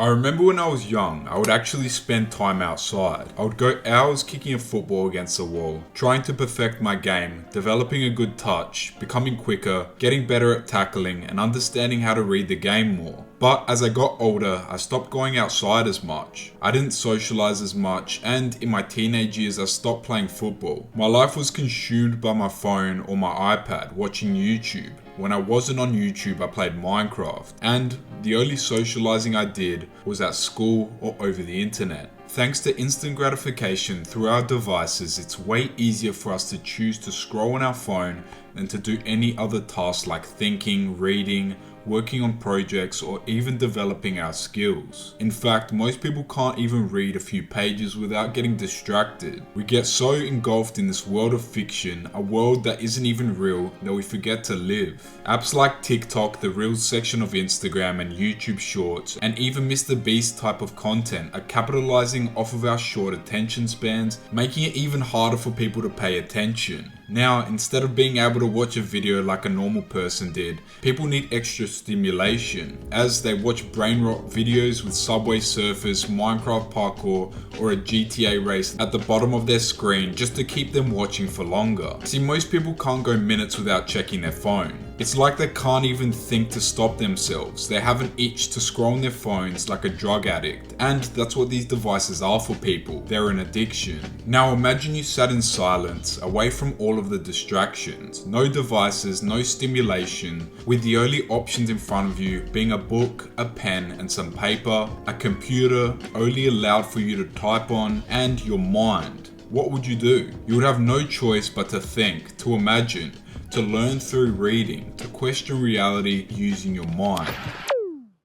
I remember when I was young, I would actually spend time outside. I would go hours kicking a football against the wall, trying to perfect my game, developing a good touch, becoming quicker, getting better at tackling, and understanding how to read the game more. But as I got older, I stopped going outside as much. I didn't socialize as much, and in my teenage years, I stopped playing football. My life was consumed by my phone or my iPad, watching YouTube. When I wasn't on YouTube, I played Minecraft, and the only socializing I did was at school or over the internet. Thanks to instant gratification through our devices, it's way easier for us to choose to scroll on our phone than to do any other tasks like thinking, reading, working on projects, or even developing our skills. In fact, most people can't even read a few pages without getting distracted. We get so engulfed in this world of fiction, a world that isn't even real, that we forget to live. Apps like TikTok, the Reels section of Instagram, and YouTube Shorts, and even Mr. Beast type of content are capitalizing off of our short attention spans, making it even harder for people to pay attention. Now, instead of being able to watch a video like a normal person did, people need extra stimulation as they watch brain rot videos with Subway Surfers, Minecraft parkour, or a GTA race at the bottom of their screen just to keep them watching for longer. See, most people can't go minutes without checking their phone. It's like they can't even think to stop themselves. They have an itch to scroll on their phones like a drug addict, and that's what these devices are for people. They're an addiction. Now imagine you sat in silence, away from all of the distractions, no devices, no stimulation, with the only options in front of you being a book, a pen, and some paper, a computer only allowed for you to type on, and your mind. What would you do? You would have no choice but to think, to imagine, to learn through reading, to question reality using your mind.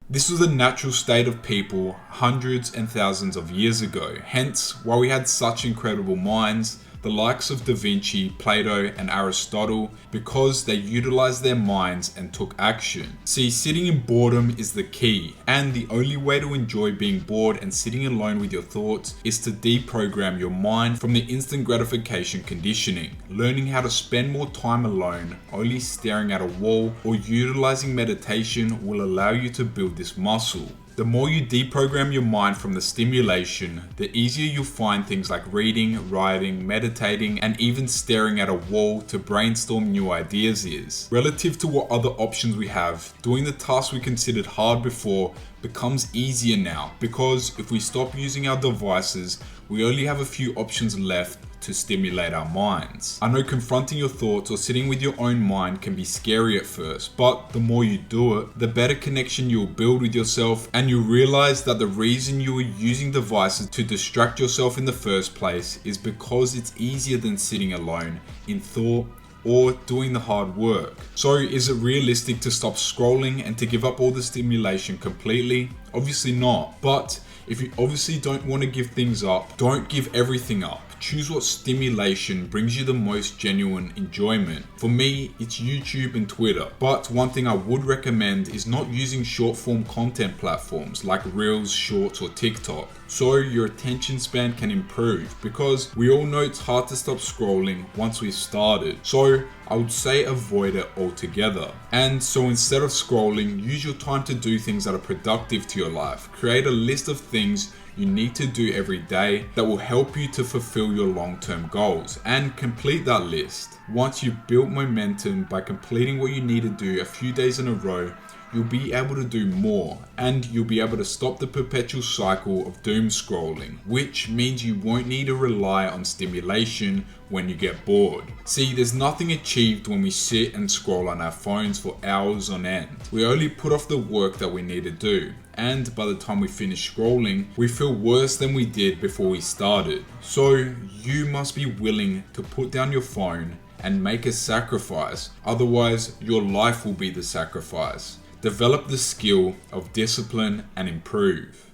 This was the natural state of people hundreds and thousands of years ago, hence why we had such incredible minds, the likes of Da Vinci, Plato, and Aristotle, because they utilized their minds and took action. See, sitting in boredom is the key, and the only way to enjoy being bored and sitting alone with your thoughts is to deprogram your mind from the instant gratification conditioning. Learning how to spend more time alone, only staring at a wall, or utilizing meditation will allow you to build this muscle. The more you deprogram your mind from the stimulation, the easier you'll find things like reading, writing, meditating, and even staring at a wall to brainstorm new ideas is. Relative to what other options we have, doing the tasks we considered hard before becomes easier now, because if we stop using our devices, we only have a few options left to stimulate our minds. I know confronting your thoughts or sitting with your own mind can be scary at first, but the more you do it, the better connection you'll build with yourself, and you realize that the reason you were using devices to distract yourself in the first place is because it's easier than sitting alone in thought or doing the hard work. So is it realistic to stop scrolling and to give up all the stimulation completely? Obviously not, but if you obviously don't want to give things up, don't give everything up. Choose what stimulation brings you the most genuine enjoyment. For me, it's YouTube and Twitter. But one thing I would recommend is not using short form content platforms like Reels, Shorts, or TikTok, so your attention span can improve, because we all know it's hard to stop scrolling once we've started. So I would say avoid it altogether. And so instead of scrolling, use your time to do things that are productive to your life. Create a list of things you need to do every day that will help you to fulfill your long-term goals, and complete that list. Once you've built momentum by completing what you need to do a few days in a row, you'll be able to do more, and you'll be able to stop the perpetual cycle of doom scrolling, which means you won't need to rely on stimulation when you get bored. See, there's nothing achieved when we sit and scroll on our phones for hours on end. We only put off the work that we need to do, and by the time we finish scrolling, we feel worse than we did before we started. So you must be willing to put down your phone and make a sacrifice, otherwise your life will be the sacrifice. Develop the skill of discipline and improve.